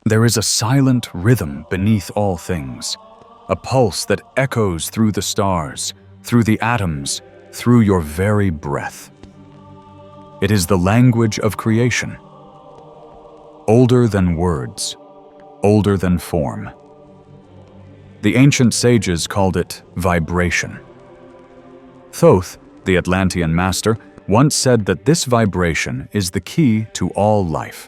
There is a silent rhythm beneath all things, a pulse that echoes through the stars, through the atoms, through your very breath. It is the language of creation, older than words, older than form. The ancient sages called it vibration. Thoth, the Atlantean master, once said that this vibration is the key to all life,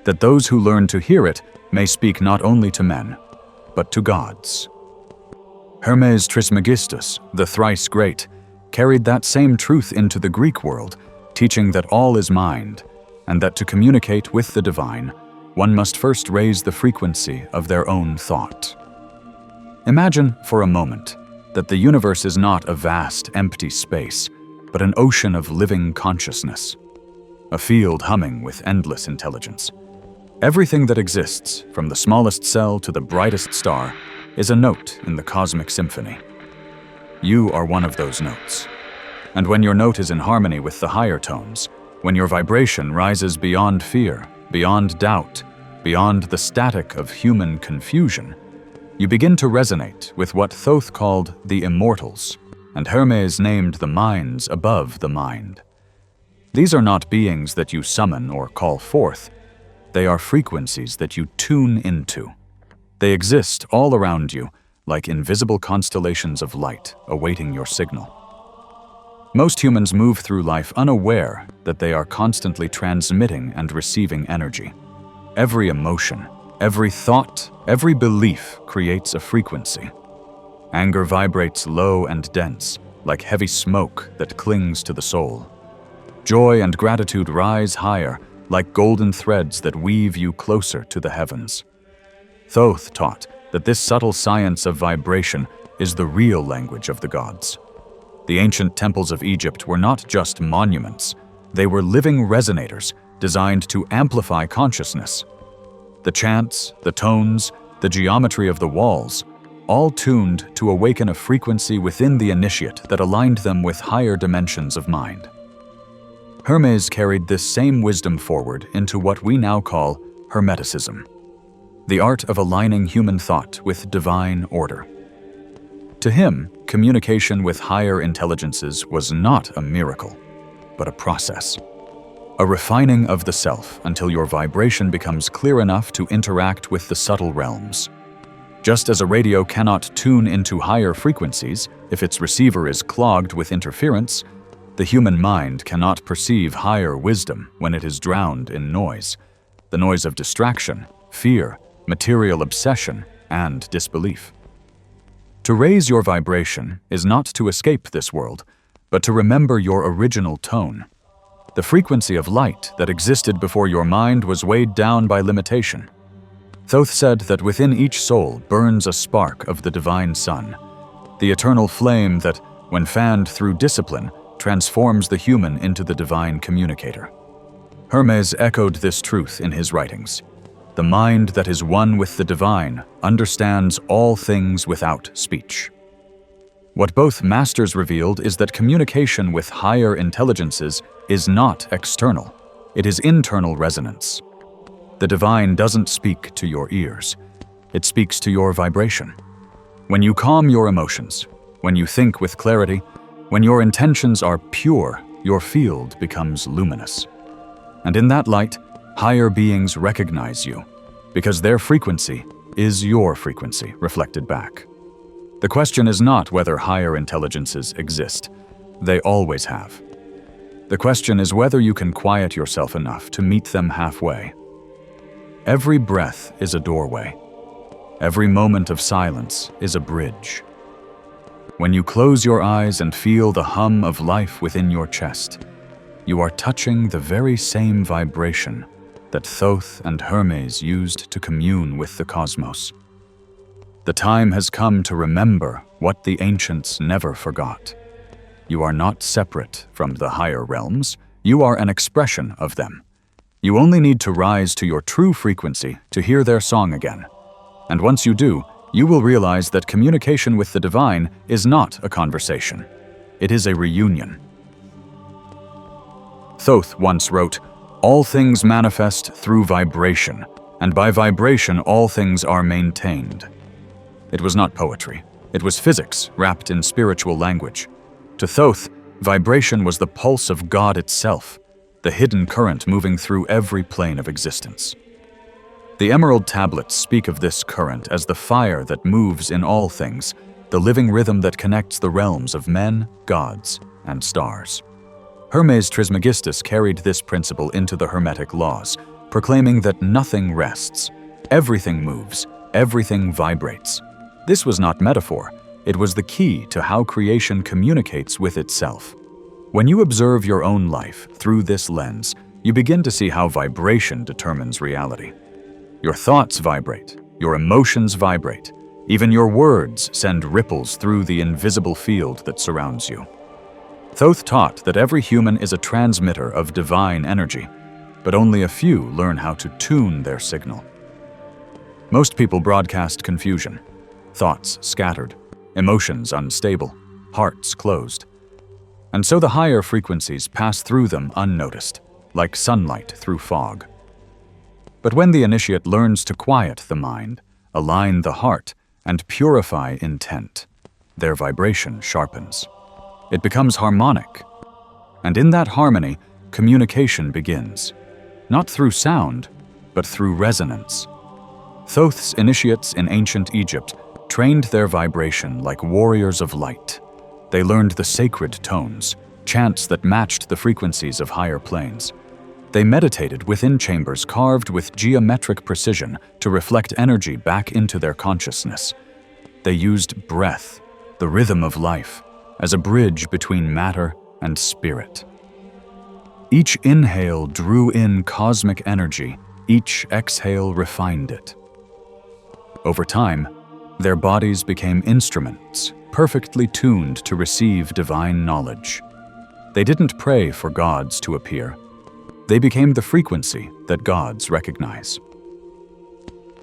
that those who learn to hear it may speak not only to men, but to gods. Hermes Trismegistus, the thrice great, carried that same truth into the Greek world, teaching that all is mind, and that to communicate with the divine, one must first raise the frequency of their own thought. Imagine for a moment that the universe is not a vast, empty space, but an ocean of living consciousness, a field humming with endless intelligence. Everything that exists, from the smallest cell to the brightest star, is a note in the cosmic symphony. You are one of those notes. And when your note is in harmony with the higher tones, when your vibration rises beyond fear, beyond doubt, beyond the static of human confusion, you begin to resonate with what Thoth called the immortals, and Hermes named the minds above the mind. These are not beings that you summon or call forth. They are frequencies that you tune into. They exist all around you, like invisible constellations of light awaiting your signal. Most humans move through life unaware that they are constantly transmitting and receiving energy. Every emotion, every thought, every belief creates a frequency. Anger vibrates low and dense, like heavy smoke that clings to the soul. Joy and gratitude rise higher, like golden threads that weave you closer to the heavens. Thoth taught that this subtle science of vibration is the real language of the gods. The ancient temples of Egypt were not just monuments, they were living resonators designed to amplify consciousness. The chants, the tones, the geometry of the walls, all tuned to awaken a frequency within the initiate that aligned them with higher dimensions of mind. Hermes carried this same wisdom forward into what we now call Hermeticism, the art of aligning human thought with divine order. To him, communication with higher intelligences was not a miracle, but a process, a refining of the self until your vibration becomes clear enough to interact with the subtle realms. Just as a radio cannot tune into higher frequencies if its receiver is clogged with interference, the human mind cannot perceive higher wisdom when it is drowned in noise, the noise of distraction, fear, material obsession, and disbelief. To raise your vibration is not to escape this world, but to remember your original tone. The frequency of light that existed before your mind was weighed down by limitation. Thoth said that within each soul burns a spark of the divine sun, the eternal flame that, when fanned through discipline, transforms the human into the divine communicator. Hermes echoed this truth in his writings. The mind that is one with the divine understands all things without speech. What both masters revealed is that communication with higher intelligences is not external, it is internal resonance. The divine doesn't speak to your ears, it speaks to your vibration. When you calm your emotions, when you think with clarity, when your intentions are pure, your field becomes luminous. And in that light, higher beings recognize you, because their frequency is your frequency reflected back. The question is not whether higher intelligences exist. They always have. The question is whether you can quiet yourself enough to meet them halfway. Every breath is a doorway. Every moment of silence is a bridge. When you close your eyes and feel the hum of life within your chest, you are touching the very same vibration that Thoth and Hermes used to commune with the cosmos. The time has come to remember what the ancients never forgot. You are not separate from the higher realms, you are an expression of them. You only need to rise to your true frequency to hear their song again. And once you do, you will realize that communication with the divine is not a conversation. It is a reunion. Thoth once wrote, "All things manifest through vibration. and by vibration all things are maintained. It was not poetry. It was physics wrapped in spiritual language. To Thoth, vibration was the pulse of God itself, the hidden current moving through every plane of existence. The emerald tablets speak of this current as the fire that moves in all things, the living rhythm that connects the realms of men, gods, and stars. Hermes Trismegistus carried this principle into the Hermetic laws, proclaiming that nothing rests, everything moves, everything vibrates. This was not metaphor, it was the key to how creation communicates with itself. When you observe your own life through this lens, you begin to see how vibration determines reality. Your thoughts vibrate, your emotions vibrate, even your words send ripples through the invisible field that surrounds you. Thoth taught that every human is a transmitter of divine energy, but only a few learn how to tune their signal. Most people broadcast confusion, thoughts scattered, emotions unstable, hearts closed. And so the higher frequencies pass through them unnoticed, like sunlight through fog. But when the initiate learns to quiet the mind, align the heart, and purify intent, their vibration sharpens. It becomes harmonic. And in that harmony, communication begins, not through sound, but through resonance. Thoth's initiates in ancient Egypt trained their vibration like warriors of light. They learned the sacred tones, chants that matched the frequencies of higher planes. They meditated within chambers carved with geometric precision to reflect energy back into their consciousness. They used breath, the rhythm of life, as a bridge between matter and spirit. Each inhale drew in cosmic energy, each exhale refined it. Over time, their bodies became instruments, perfectly tuned to receive divine knowledge. They didn't pray for gods to appear. They became the frequency that gods recognize.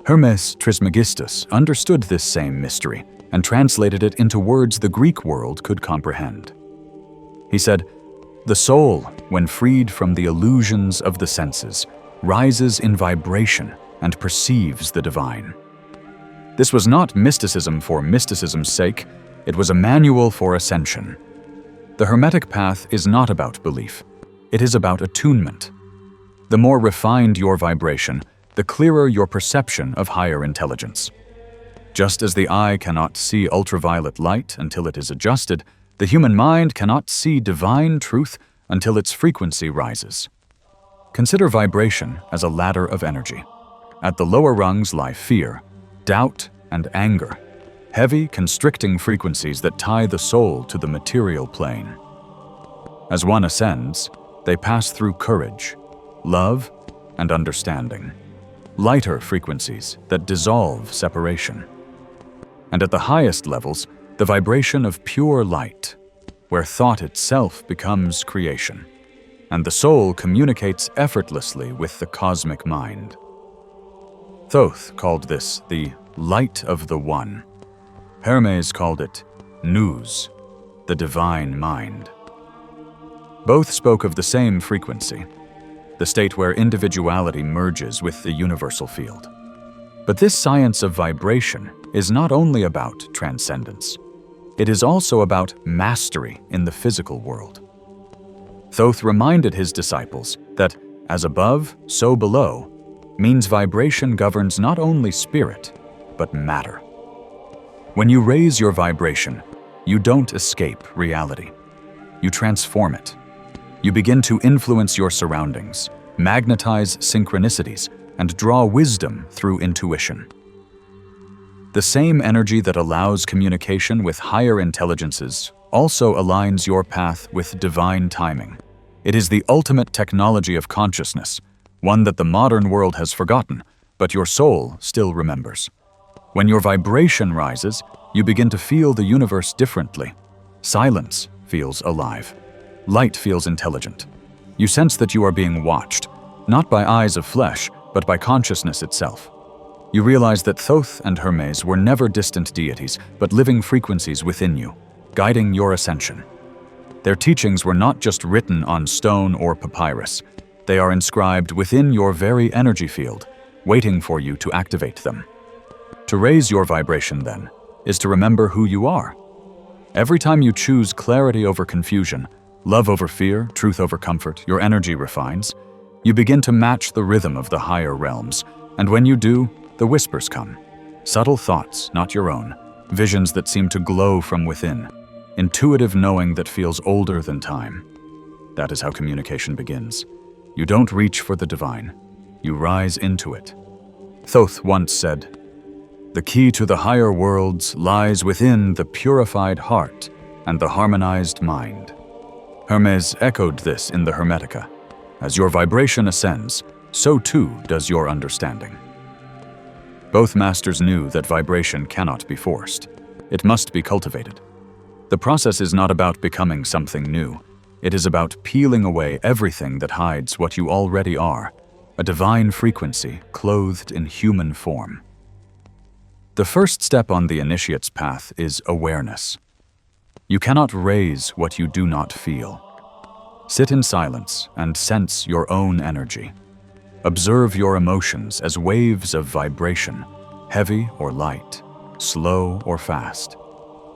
Hermes Trismegistus understood this same mystery and translated it into words the Greek world could comprehend. He said, "The soul, when freed from the illusions of the senses, rises in vibration and perceives the divine." This was not mysticism for mysticism's sake, it was a manual for ascension. The Hermetic path is not about belief, it is about attunement. The more refined your vibration, the clearer your perception of higher intelligence. Just as the eye cannot see ultraviolet light until it is adjusted, the human mind cannot see divine truth until its frequency rises. Consider vibration as a ladder of energy. At the lower rungs lie fear, doubt, and anger, heavy, constricting frequencies that tie the soul to the material plane. As one ascends, they pass through courage, love, and understanding, lighter frequencies that dissolve separation. And at the highest levels, the vibration of pure light, where thought itself becomes creation, and the soul communicates effortlessly with the cosmic mind. Thoth called this the light of the One. Hermes called it nous, the divine mind. Both spoke of the same frequency, the state where individuality merges with the universal field. But this science of vibration is not only about transcendence. It is also about mastery in the physical world. Thoth reminded his disciples that, as above, so below, means vibration governs not only spirit, but matter. When you raise your vibration, you don't escape reality. You transform it. You begin to influence your surroundings, magnetize synchronicities, and draw wisdom through intuition. The same energy that allows communication with higher intelligences also aligns your path with divine timing. It is the ultimate technology of consciousness, one that the modern world has forgotten, but your soul still remembers. When your vibration rises, you begin to feel the universe differently. Silence feels alive. Light feels intelligent. You sense that you are being watched, not by eyes of flesh, but by consciousness itself. You realize that Thoth and Hermes were never distant deities, but living frequencies within you, guiding your ascension. Their teachings were not just written on stone or papyrus. They are inscribed within your very energy field, waiting for you to activate them. To raise your vibration, then, is to remember who you are. Every time you choose clarity over confusion, love over fear, truth over comfort, your energy refines. You begin to match the rhythm of the higher realms, and when you do, the whispers come. Subtle thoughts, not your own, visions that seem to glow from within, intuitive knowing that feels older than time. That is how communication begins. You don't reach for the divine, you rise into it. Thoth once said, "The key to the higher worlds lies within the purified heart and the harmonized mind." Hermes echoed this in the Hermetica. As your vibration ascends, so too does your understanding. Both masters knew that vibration cannot be forced. It must be cultivated. The process is not about becoming something new. It is about peeling away everything that hides what you already are, a divine frequency clothed in human form. The first step on the initiate's path is awareness. You cannot raise what you do not feel. Sit in silence and sense your own energy. Observe your emotions as waves of vibration, heavy or light, slow or fast.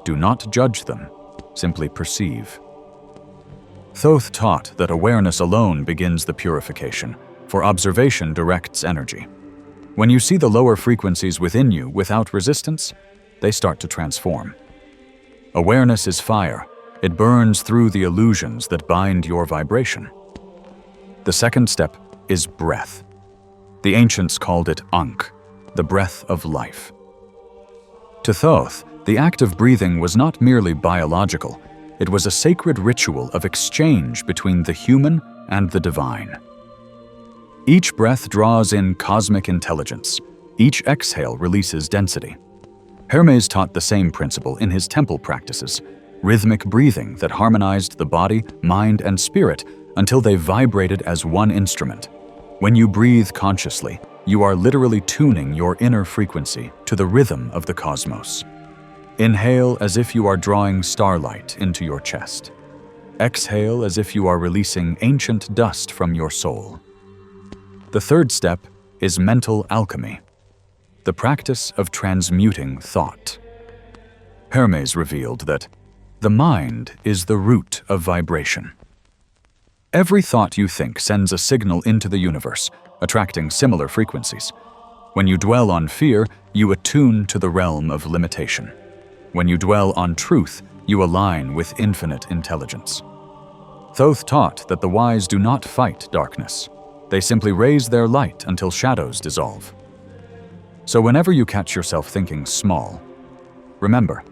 Do not judge them, simply perceive. Thoth taught that awareness alone begins the purification, for observation directs energy. When you see the lower frequencies within you without resistance, they start to transform. Awareness is fire. It burns through the illusions that bind your vibration. The second step is breath. The ancients called it Ankh, the breath of life. To Thoth, the act of breathing was not merely biological, it was a sacred ritual of exchange between the human and the divine. Each breath draws in cosmic intelligence. Each exhale releases density. Hermes taught the same principle in his temple practices, rhythmic breathing that harmonized the body, mind, and spirit until they vibrated as one instrument. When you breathe consciously, you are literally tuning your inner frequency to the rhythm of the cosmos. Inhale as if you are drawing starlight into your chest. Exhale as if you are releasing ancient dust from your soul. The third step is mental alchemy, the practice of transmuting thought. Hermes revealed that the mind is the root of vibration. Every thought you think sends a signal into the universe, attracting similar frequencies. When you dwell on fear, you attune to the realm of limitation. When you dwell on truth, you align with infinite intelligence. Thoth taught that the wise do not fight darkness. They simply raise their light until shadows dissolve. So whenever you catch yourself thinking small, remember,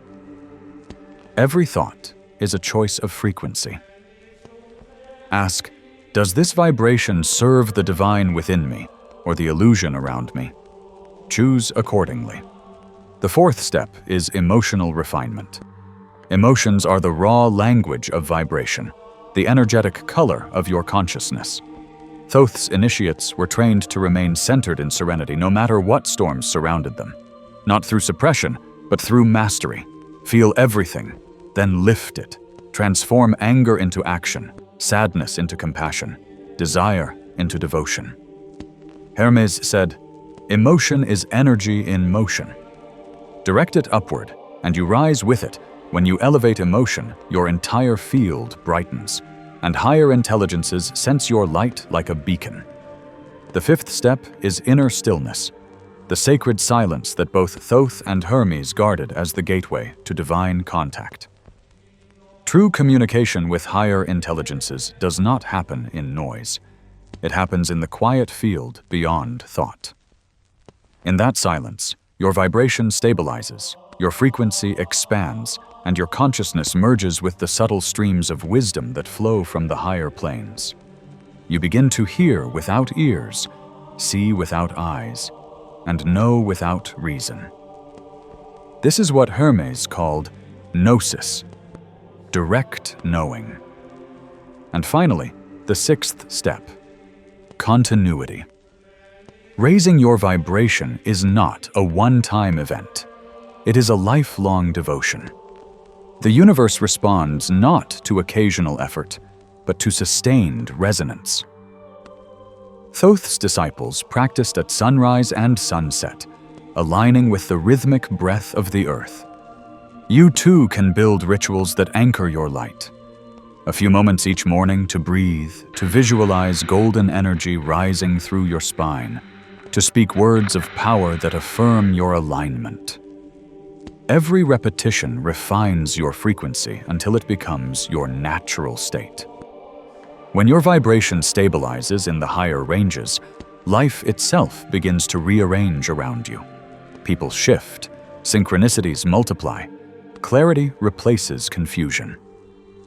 every thought is a choice of frequency. Ask, does this vibration serve the divine within me or the illusion around me? Choose accordingly. The fourth step is emotional refinement. Emotions are the raw language of vibration, the energetic color of your consciousness. Thoth's initiates were trained to remain centered in serenity no matter what storms surrounded them. Not through suppression, but through mastery. Feel everything, then lift it. Transform anger into action, sadness into compassion, desire into devotion. Hermes said, "Emotion is energy in motion. Direct it upward, and you rise with it. When you elevate emotion, your entire field brightens, and higher intelligences sense your light like a beacon." The fifth step is inner stillness, the sacred silence that both Thoth and Hermes guarded as the gateway to divine contact. True communication with higher intelligences does not happen in noise. It happens in the quiet field beyond thought. In that silence, your vibration stabilizes, your frequency expands, and your consciousness merges with the subtle streams of wisdom that flow from the higher planes. You begin to hear without ears, see without eyes, and know without reason. This is what Hermes called gnosis, direct knowing. And finally, the sixth step, continuity. Raising your vibration is not a one-time event. It is a lifelong devotion. The universe responds not to occasional effort, but to sustained resonance. Thoth's disciples practiced at sunrise and sunset, aligning with the rhythmic breath of the earth. You too can build rituals that anchor your light. A few moments each morning to breathe, to visualize golden energy rising through your spine, to speak words of power that affirm your alignment. Every repetition refines your frequency until it becomes your natural state. When your vibration stabilizes in the higher ranges, life itself begins to rearrange around you. People shift, synchronicities multiply, clarity replaces confusion.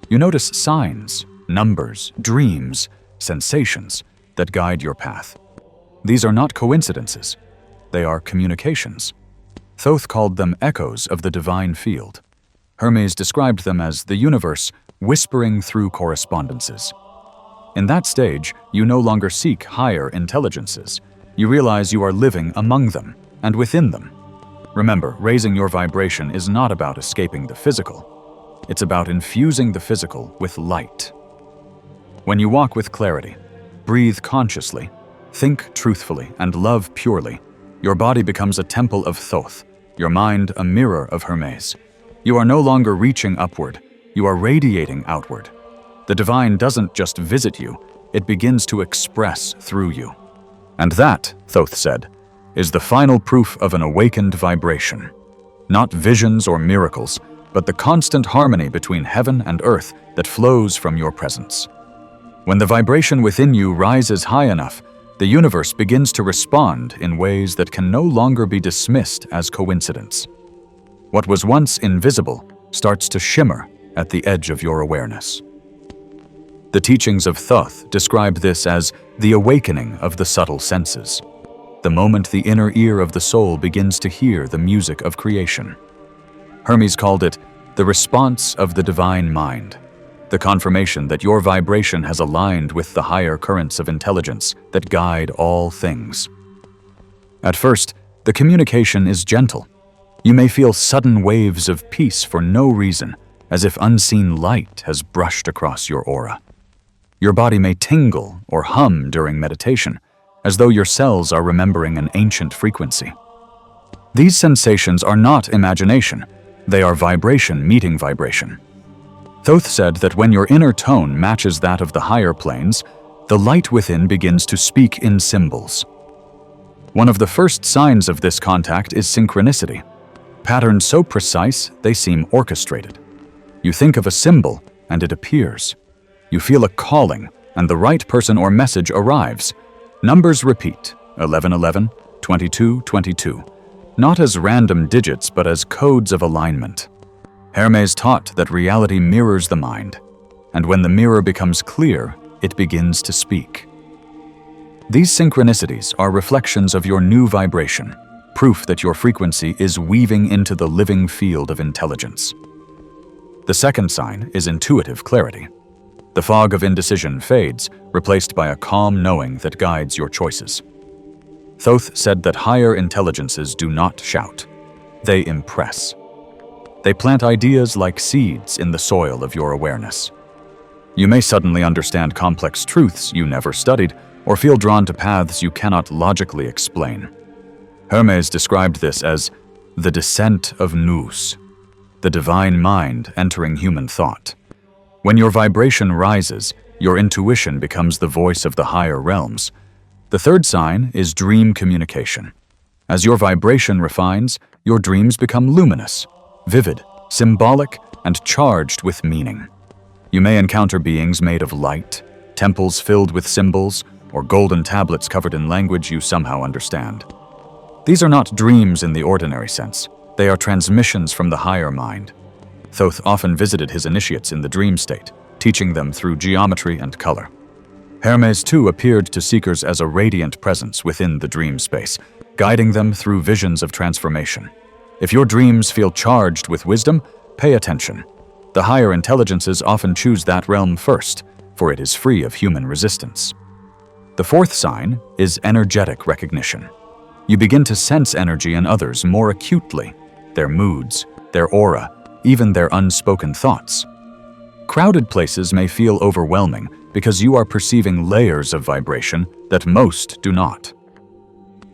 You notice signs, numbers, dreams, sensations that guide your path. These are not coincidences, they are communications. Thoth called them echoes of the divine field. Hermes described them as the universe whispering through correspondences. In that stage, you no longer seek higher intelligences. You realize you are living among them and within them. Remember, raising your vibration is not about escaping the physical. It's about infusing the physical with light. When you walk with clarity, breathe consciously, think truthfully, and love purely, your body becomes a temple of Thoth, your mind a mirror of Hermes. You are no longer reaching upward, you are radiating outward. The divine doesn't just visit you, it begins to express through you. And that, Thoth said, is the final proof of an awakened vibration. Not visions or miracles, but the constant harmony between heaven and earth that flows from your presence. When the vibration within you rises high enough, the universe begins to respond in ways that can no longer be dismissed as coincidence. What was once invisible starts to shimmer at the edge of your awareness. The teachings of Thoth describe this as the awakening of the subtle senses, the moment the inner ear of the soul begins to hear the music of creation. Hermes called it the response of the divine mind, the confirmation that your vibration has aligned with the higher currents of intelligence that guide all things. At first, the communication is gentle. You may feel sudden waves of peace for no reason, as if unseen light has brushed across your aura. Your body may tingle or hum during meditation, as though your cells are remembering an ancient frequency. These sensations are not imagination, they are vibration meeting vibration. Thoth said that when your inner tone matches that of the higher planes, the light within begins to speak in symbols. One of the first signs of this contact is synchronicity, patterns so precise they seem orchestrated. You think of a symbol and it appears. You feel a calling and the right person or message arrives. Numbers repeat, 1111, 2222, not as random digits but as codes of alignment. Hermes taught that reality mirrors the mind, and when the mirror becomes clear, it begins to speak. These synchronicities are reflections of your new vibration, proof that your frequency is weaving into the living field of intelligence. The second sign is intuitive clarity. The fog of indecision fades, replaced by a calm knowing that guides your choices. Thoth said that higher intelligences do not shout, they impress. They plant ideas like seeds in the soil of your awareness. You may suddenly understand complex truths you never studied, or feel drawn to paths you cannot logically explain. Hermes described this as the descent of nous, the divine mind entering human thought. When your vibration rises, your intuition becomes the voice of the higher realms. The third sign is dream communication. As your vibration refines, your dreams become luminous, vivid, symbolic, and charged with meaning. You may encounter beings made of light, temples filled with symbols, or golden tablets covered in language you somehow understand. These are not dreams in the ordinary sense. They are transmissions from the higher mind. Thoth often visited his initiates in the dream state, teaching them through geometry and color. Hermes too appeared to seekers as a radiant presence within the dream space, guiding them through visions of transformation. If your dreams feel charged with wisdom, pay attention. The higher intelligences often choose that realm first, for it is free of human resistance. The fourth sign is energetic recognition. You begin to sense energy in others more acutely, their moods, their aura, even their unspoken thoughts. Crowded places may feel overwhelming, because you are perceiving layers of vibration that most do not.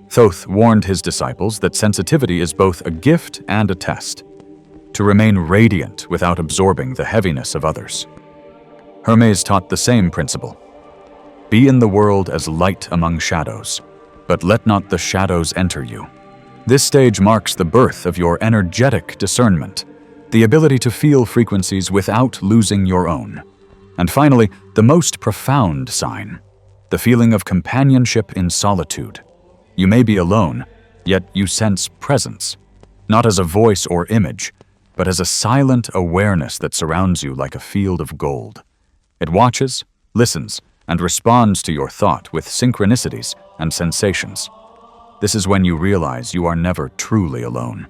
Thoth warned his disciples that sensitivity is both a gift and a test, to remain radiant without absorbing the heaviness of others. Hermes taught the same principle. Be in the world as light among shadows, but let not the shadows enter you. This stage marks the birth of your energetic discernment, the ability to feel frequencies without losing your own. And finally, the most profound sign, the feeling of companionship in solitude. You may be alone, yet you sense presence, not as a voice or image, but as a silent awareness that surrounds you like a field of gold. It watches, listens, and responds to your thought with synchronicities and sensations. This is when you realize you are never truly alone.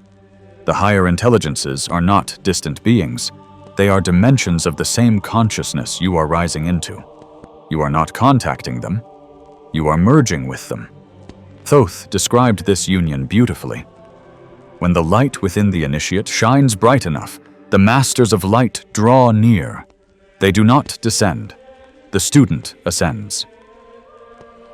The higher intelligences are not distant beings. They are dimensions of the same consciousness you are rising into. You are not contacting them. You are merging with them. Thoth described this union beautifully. When the light within the initiate shines bright enough, the masters of light draw near. They do not descend. The student ascends.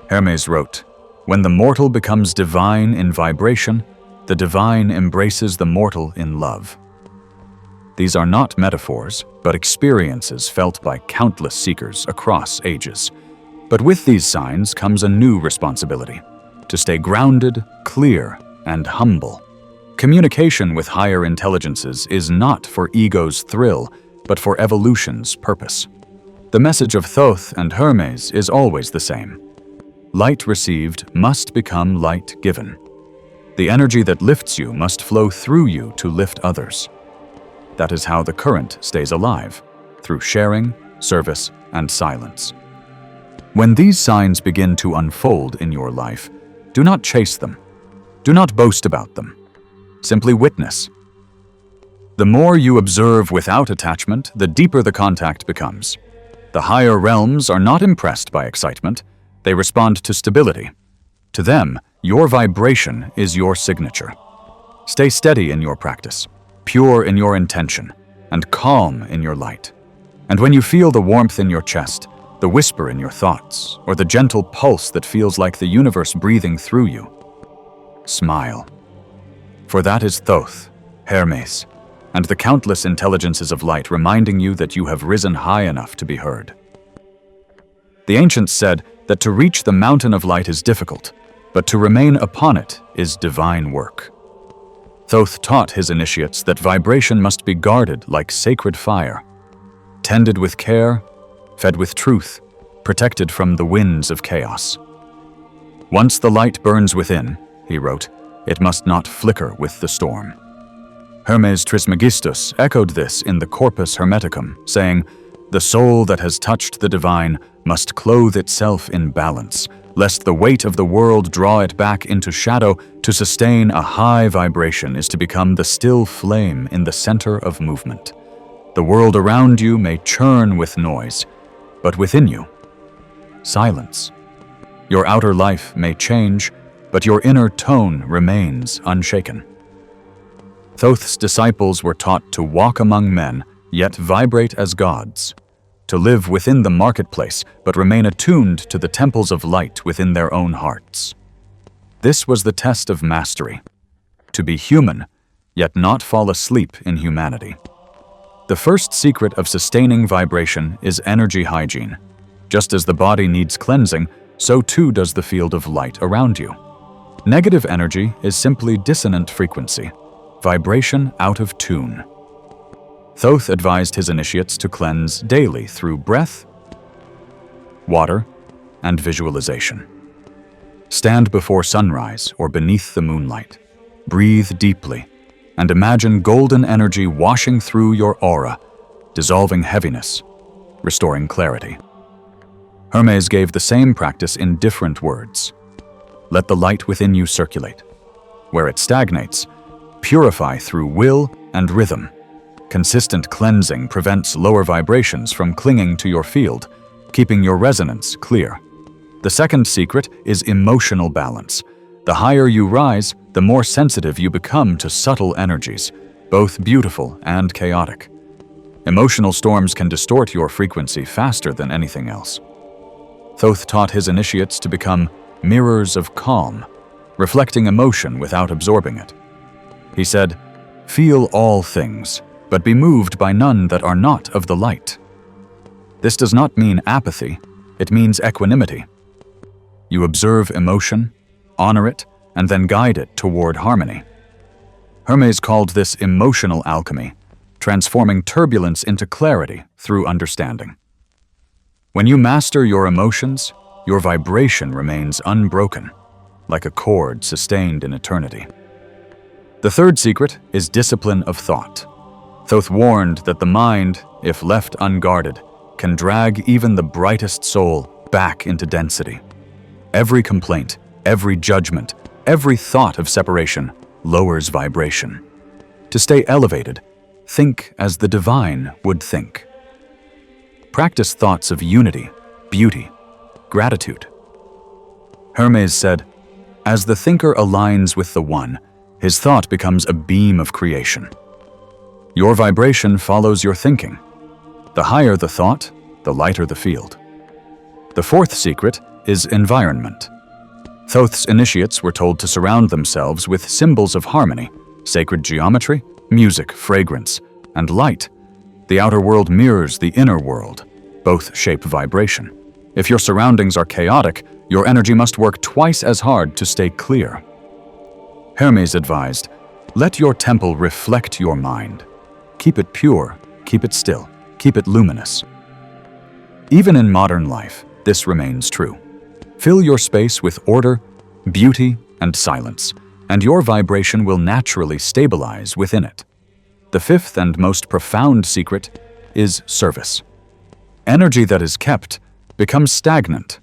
Hermes wrote, "When the mortal becomes divine in vibration, the divine embraces the mortal in love." These are not metaphors, but experiences felt by countless seekers across ages. But with these signs comes a new responsibility: to stay grounded, clear, and humble. Communication with higher intelligences is not for ego's thrill, but for evolution's purpose. The message of Thoth and Hermes is always the same. Light received must become light given. The energy that lifts you must flow through you to lift others. That is how the current stays alive, through sharing, service, and silence. When these signs begin to unfold in your life, do not chase them. Do not boast about them. Simply witness. The more you observe without attachment, the deeper the contact becomes. The higher realms are not impressed by excitement. They respond to stability. To them, your vibration is your signature. Stay steady in your practice, pure in your intention, and calm in your light. And when you feel the warmth in your chest, the whisper in your thoughts, or the gentle pulse that feels like the universe breathing through you, smile. For that is Thoth, Hermes, and the countless intelligences of light reminding you that you have risen high enough to be heard. The ancients said that to reach the mountain of light is difficult, but to remain upon it is divine work. Thoth taught his initiates that vibration must be guarded like sacred fire, tended with care, fed with truth, protected from the winds of chaos. Once the light burns within, he wrote, it must not flicker with the storm. Hermes Trismegistus echoed this in the Corpus Hermeticum, saying, "The soul that has touched the divine must clothe itself in balance, lest the weight of the world draw it back into shadow. To sustain a high vibration is to become the still flame in the center of movement. The world around you may churn with noise, but within you, silence. Your outer life may change, but your inner tone remains unshaken." Thoth's disciples were taught to walk among men, yet vibrate as gods, to live within the marketplace, but remain attuned to the temples of light within their own hearts. This was the test of mastery: to be human, yet not fall asleep in humanity. The first secret of sustaining vibration is energy hygiene. Just as the body needs cleansing, so too does the field of light around you. Negative energy is simply dissonant frequency, vibration out of tune. Thoth advised his initiates to cleanse daily through breath, water, and visualization. Stand before sunrise or beneath the moonlight. Breathe deeply and imagine golden energy washing through your aura, dissolving heaviness, restoring clarity. Hermes gave the same practice in different words. Let the light within you circulate. Where it stagnates, purify through will and rhythm. Consistent cleansing prevents lower vibrations from clinging to your field, keeping your resonance clear. The second secret is emotional balance. The higher you rise, the more sensitive you become to subtle energies, both beautiful and chaotic. Emotional storms can distort your frequency faster than anything else. Thoth taught his initiates to become mirrors of calm, reflecting emotion without absorbing it. He said, "Feel all things, but be moved by none that are not of the light." This does not mean apathy, it means equanimity. You observe emotion, honor it, and then guide it toward harmony. Hermes called this emotional alchemy, transforming turbulence into clarity through understanding. When you master your emotions, your vibration remains unbroken, like a chord sustained in eternity. The third secret is discipline of thought. Thoth warned that the mind, if left unguarded, can drag even the brightest soul back into density. Every complaint, every judgment, every thought of separation lowers vibration. To stay elevated, think as the divine would think. Practice thoughts of unity, beauty, gratitude. Hermes said, "As the thinker aligns with the one, his thought becomes a beam of creation." Your vibration follows your thinking. The higher the thought, the lighter the field. The fourth secret is environment. Thoth's initiates were told to surround themselves with symbols of harmony, sacred geometry, music, fragrance, and light. The outer world mirrors the inner world. Both shape vibration. If your surroundings are chaotic, your energy must work twice as hard to stay clear. Hermes advised, "Let your temple reflect your mind. Keep it pure, keep it still, keep it luminous." Even in modern life, this remains true. Fill your space with order, beauty, and silence, and your vibration will naturally stabilize within it. The fifth and most profound secret is service. Energy that is kept becomes stagnant.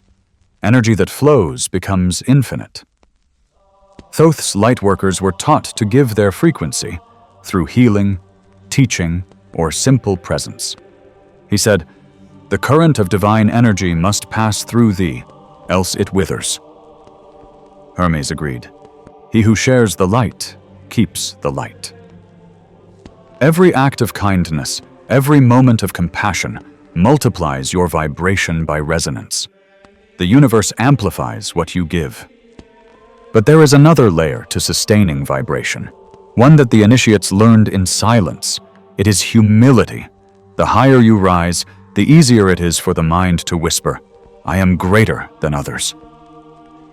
Energy that flows becomes infinite. Thoth's lightworkers were taught to give their frequency through healing, teaching, or simple presence. He said, "The current of divine energy must pass through thee, else it withers." Hermes agreed. He who shares the light keeps the light. Every act of kindness, every moment of compassion, multiplies your vibration by resonance. The universe amplifies what you give. But there is another layer to sustaining vibration, one that the initiates learned in silence. It is humility. The higher you rise, the easier it is for the mind to whisper, "I am greater than others."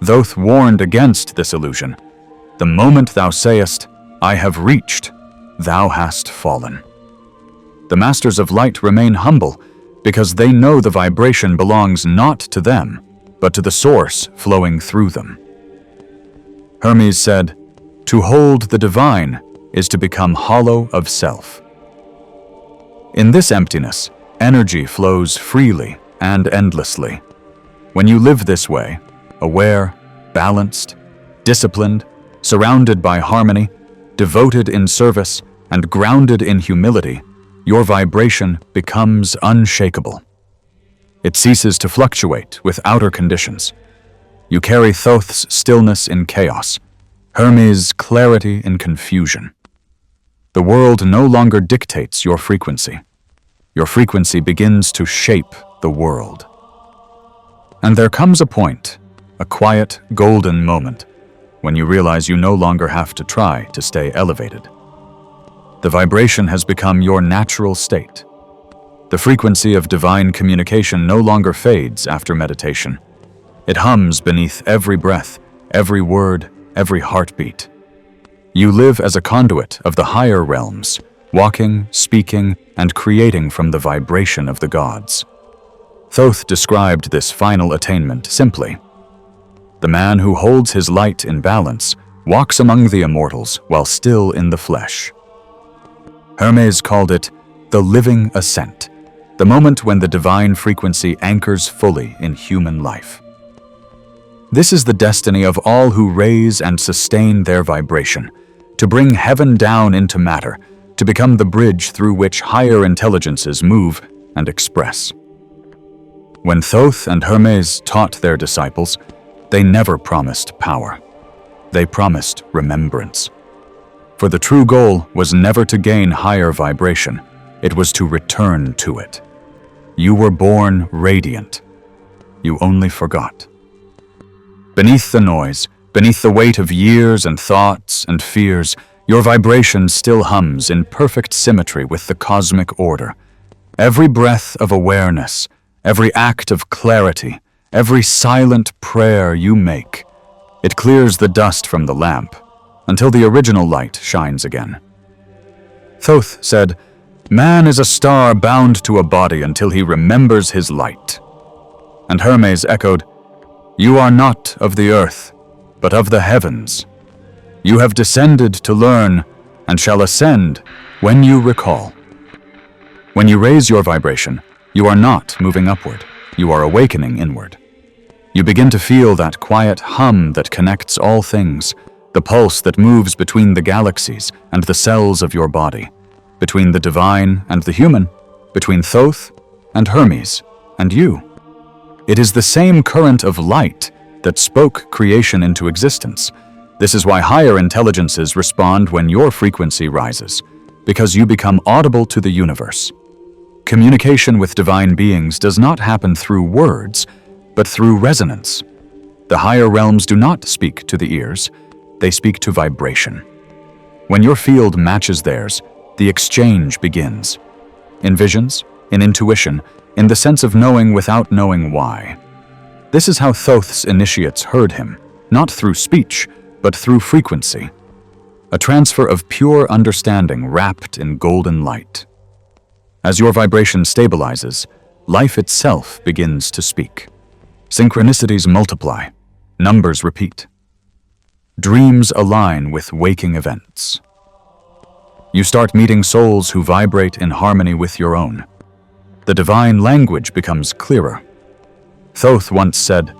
Thoth warned against this illusion. The moment thou sayest, "I have reached," thou hast fallen. The masters of light remain humble because they know the vibration belongs not to them, but to the source flowing through them. Hermes said, "To hold the divine is to become hollow of self." In this emptiness, energy flows freely and endlessly. When you live this way, aware, balanced, disciplined, surrounded by harmony, devoted in service, and grounded in humility, your vibration becomes unshakable. It ceases to fluctuate with outer conditions. You carry Thoth's stillness in chaos, Hermes' clarity in confusion. The world no longer dictates your frequency. Your frequency begins to shape the world. And there comes a point, a quiet, golden moment, when you realize you no longer have to try to stay elevated. The vibration has become your natural state. The frequency of divine communication no longer fades after meditation. It hums beneath every breath, every word, every heartbeat. You live as a conduit of the higher realms, walking, speaking, and creating from the vibration of the gods. Thoth described this final attainment simply. The man who holds his light in balance walks among the immortals while still in the flesh. Hermes called it the living ascent, the moment when the divine frequency anchors fully in human life. This is the destiny of all who raise and sustain their vibration, to bring heaven down into matter, to become the bridge through which higher intelligences move and express. When Thoth and Hermes taught their disciples, they never promised power. They promised remembrance. For the true goal was never to gain higher vibration, It was to return to it. You were born radiant. You only forgot. Beneath the noise, beneath the weight of years and thoughts and fears, your vibration still hums in perfect symmetry with the cosmic order. Every breath of awareness, every act of clarity, every silent prayer you make, it clears the dust from the lamp until the original light shines again. Thoth said, "Man is a star bound to a body until he remembers his light." And Hermes echoed, "You are not of the earth, but of the heavens. You have descended to learn and shall ascend when you recall." When you raise your vibration, you are not moving upward, you are awakening inward. You begin to feel that quiet hum that connects all things, the pulse that moves between the galaxies and the cells of your body, between the divine and the human, between Thoth and Hermes and you. It is the same current of light that spoke creation into existence. This is why higher intelligences respond when your frequency rises, because you become audible to the universe. Communication with divine beings does not happen through words, but through resonance. The higher realms do not speak to the ears, they speak to vibration. When your field matches theirs, the exchange begins. In visions, in intuition, in the sense of knowing without knowing why. This is how Thoth's initiates heard him, not through speech, but through frequency. A transfer of pure understanding wrapped in golden light. As your vibration stabilizes, life itself begins to speak. Synchronicities multiply, numbers repeat. Dreams align with waking events. You start meeting souls who vibrate in harmony with your own. The divine language becomes clearer. Thoth once said,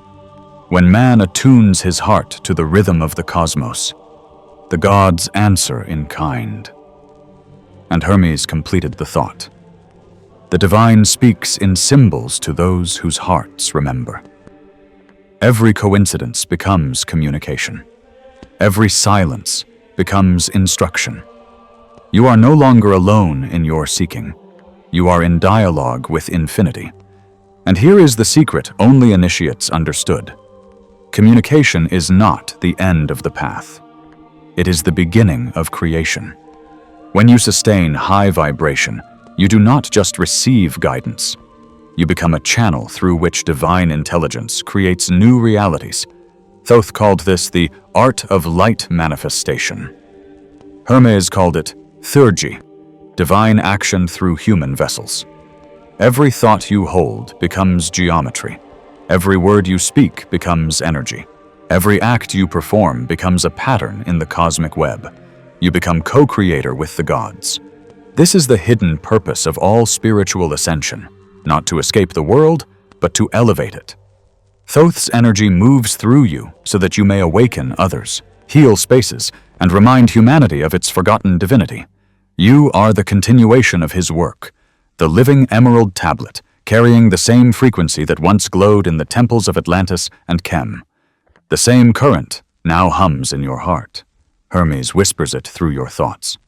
"When man attunes his heart to the rhythm of the cosmos, the gods answer in kind." And Hermes completed the thought. The divine speaks in symbols to those whose hearts remember. Every coincidence becomes communication. Every silence becomes instruction. You are no longer alone in your seeking. You are in dialogue with infinity. And here is the secret only initiates understood. Communication is not the end of the path. It is the beginning of creation. When you sustain high vibration, you do not just receive guidance. You become a channel through which divine intelligence creates new realities. Thoth called this the art of light manifestation. Hermes called it theurgy, divine action through human vessels. Every thought you hold becomes geometry. Every word you speak becomes energy. Every act you perform becomes a pattern in the cosmic web. You become co-creator with the gods. This is the hidden purpose of all spiritual ascension, not to escape the world, but to elevate it. Thoth's energy moves through you so that you may awaken others, heal spaces, and remind humanity of its forgotten divinity. You are the continuation of his work, the living emerald tablet, carrying the same frequency that once glowed in the temples of Atlantis and Chem. The same current now hums in your heart. Hermes whispers it through your thoughts.